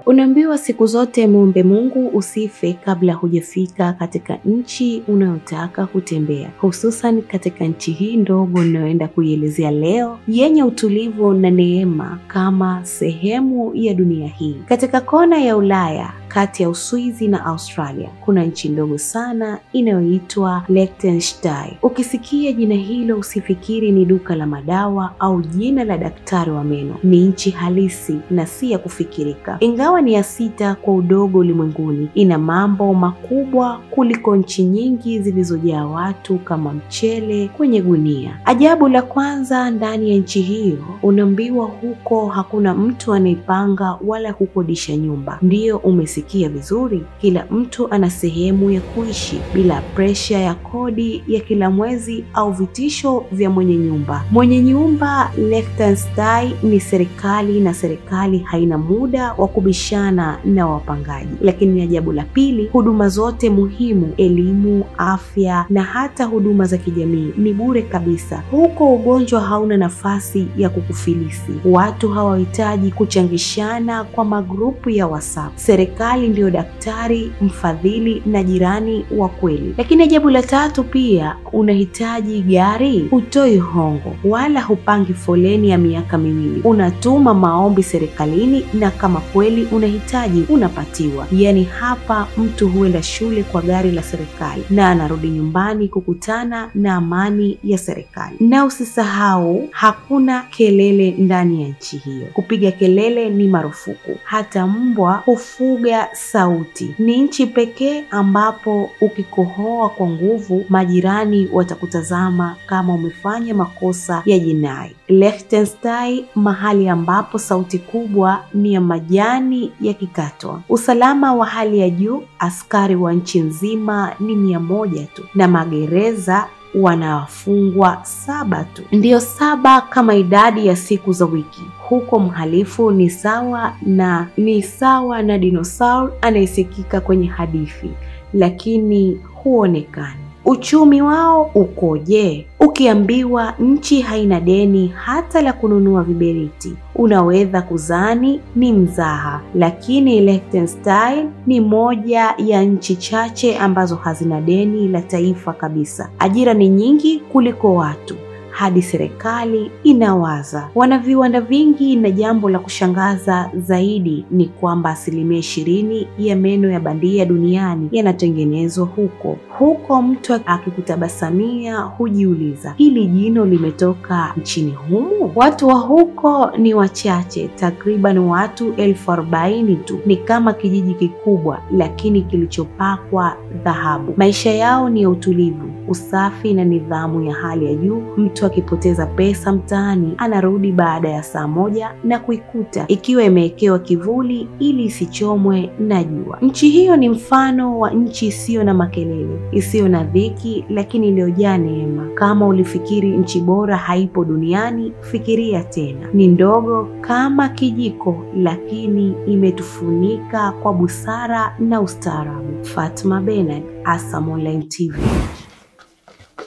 Unaambiwa siku zote muombe Mungu usife kabla hujafika katika nchi unayotaka kutembea, hususan katika nchi hii ndogo ninayoenda kuielezea leo, yenye utulivu na neema kama sehemu ya dunia hii. Katika kona ya Ulaya kati ya Uswizi na Australia kuna nchi ndogo sana inayoitwa Liechtenstein. Ukisikia jina hilo usifikiri ni duka la madawa au jina la daktari wa meno. Ni nchi halisi na si ya kufikirika. Ingawa ni ya 6 kwa udogo ulimwenguni, ina mambo makubwa kuliko nchi nyingi zilizojaa watu kama mchele kwenye gunia. Ajabu la kwanza ndani ya nchi hiyo, unaambiwa huko hakuna mtu anayepanga wala kukodisha nyumba. Ndiyo, umesikia vizuri, kila mtu ana sehemu ya kuishi bila presha ya kodi ya kila mwezi au vitisho vya mwenye nyumba. Mwenye nyumba Liechtenstein ni serikali, na serikali haina muda wa kubishana na wapangaji. Lakini ajabu la pili, huduma zote muhimu, elimu, afya na hata huduma za kijamii ni bure kabisa. Huko ugonjwa hauna nafasi ya kukufilisi. Watu hawahitaji kuchangishana kwa magrupu ya WhatsApp. Serikali ndio daktari, mfadhili na jirani wa kweli. Lakini ajabu la tatu pia, unahitaji gari, hutoi hongo wala hupangi foleni ya miaka miwili. Unatuma maombi serikalini na kama kweli unahitaji unapatiwa. Yaani hapa mtu huenda shule kwa gari la serikali na anarudi nyumbani kukutana na amani ya serikali. Na usisahau, hakuna kelele ndani ya nchi hiyo. Kupiga kelele ni marufuku. Hata mbwa hufuga sauti. Ni nchi pekee ambapo ukikohoa kwa nguvu majirani watakutazama kama umefanya makosa ya jinai. Liechtenstein, mahali ambapo sauti kubwa ni ya majani yakikatwa. Usalama wa hali ya juu, askari wa nchi nzima ni 100 tu, na magereza wanafungwa 7 tu. Ndiyo 7 kama idadi ya siku za wiki. Huko mhalifu ni sawa na dinosaur anayesikika kwenye hadithi, lakini huonekani. Uchumi wao ukoje? Ukiambiwa nchi haina deni hata la kununua viberiti, unaweza kuzani ni mzaha, lakini Liechtenstein ni moja ya nchi chache ambazo hazina deni la taifa kabisa. Ajira ni nyingi kuliko watu, hadi serikali inawaza. Wana viwanda vingi, na jambo la kushangaza zaidi ni kwamba 20% ya meno ya bandia duniani yanatengenezwa huko. Huko mtu akikutabasamia hujiuliza, hili jino limetoka nchini humu? Watu wa huko ni wachache, takriban watu 40,000 tu. Ni kama kijiji kikubwa lakini kilichopakwa dhahabu. Maisha yao ni ya utulivu, usafi na nidhamu ya hali ya juu. Mtu akipoteza pesa mtaani anarudi baada ya saa 1 na kuikuta ikiwa imewekewa kivuli ili isichomwe na jua. Nchi hiyo ni mfano wa nchi isiyo na makelele, isiyo na dhiki, lakini iliyojaa neema. Kama ulifikiri nchi bora haipo duniani, fikiria tena. Ni ndogo kama kijiko, lakini imetufunika kwa busara na ustaarabu. Fatma Bernard, ASAM Online TV.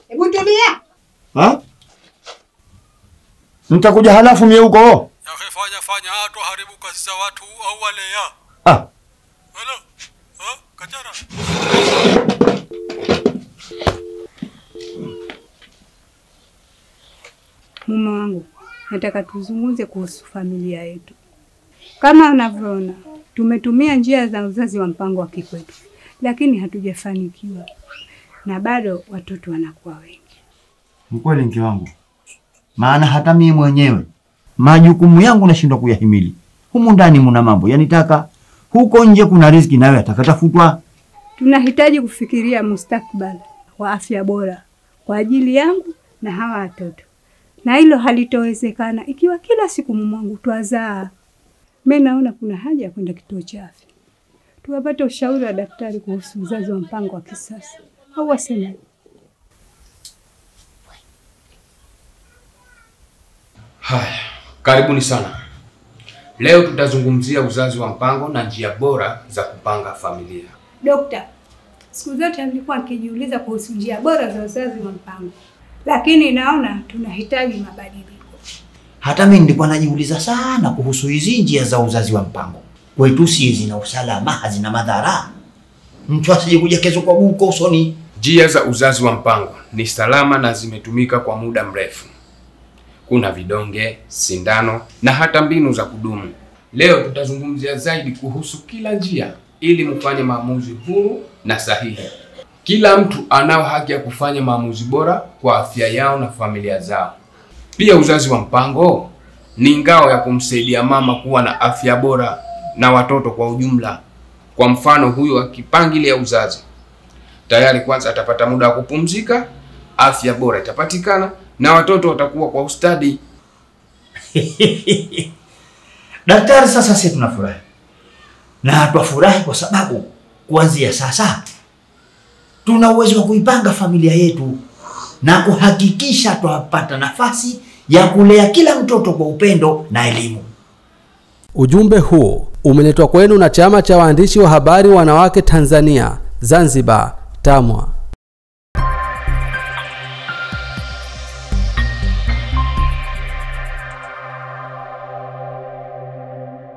Hebu tulia. Ha? Nitakuja halafu mie huko. Fanya hatu haribu kazi za watu au wale ya. Hello. Kachara. Mume wangu, nataka tuzungumze kuhusu familia yetu. Kama unavyoona, tumetumia njia za uzazi wa mpango wa kikwetu, lakini hatujafanikiwa. Na bado watoto wanakuwa wengi. Mkweli mke wangu. Maana hata mimi mwenyewe majukumu yangu nashindwa kuyahimili. Humu ndani muna mambo yanitaka, huko nje kuna riziki nayo atakatafutwa. Tunahitaji kufikiria mustakabali wa afya bora kwa ajili yangu na hawa watoto. Na hilo halitowezekana ikiwa kila siku mume wangu twazaa. Mimi naona kuna haja ya kwenda kituo cha afya, tuwapate ushauri wa daktari kuhusu uzazi wa mpango wa kisasa. Au waseme. Haya, karibuni sana. Leo tutazungumzia uzazi wa mpango na njia bora za kupanga familia. Dokta, siku zote nilikuwa nikijiuliza kuhusu njia bora za uzazi wa mpango, lakini naona tunahitaji mabadiliko. Hata mimi nilikuwa najiuliza sana kuhusu hizi njia za uzazi wa mpango. kwetu si zina usalama, hazina madhara. Mtu asije kuja kesho kwa buko usoni. Njia za uzazi wa mpango ni salama na zimetumika kwa muda mrefu. Kuna vidonge, sindano na hata mbinu za kudumu. Leo tutazungumzia zaidi kuhusu kila njia ili mfanye maamuzi huru na sahihi. Kila mtu anao haki ya kufanya maamuzi bora kwa afya yao na familia zao. Pia uzazi wa mpango ni ngao ya kumsaidia mama kuwa na afya bora na watoto kwa ujumla. Kwa mfano, huyu akipangilia uzazi, tayari kwanza atapata muda wa kupumzika, afya bora itapatikana na watoto watakuwa kwa ustadi. Daktari, sasa sisi tunafurahi. Na twafurahi kwa sababu kuanzia sasa tuna uwezo wa kuipanga familia yetu na kuhakikisha twapata nafasi ya kulea kila mtoto kwa upendo na elimu. Ujumbe huo umeletwa kwenu na Chama cha Waandishi wa Habari Wanawake Tanzania, Zanzibar, TAMWA.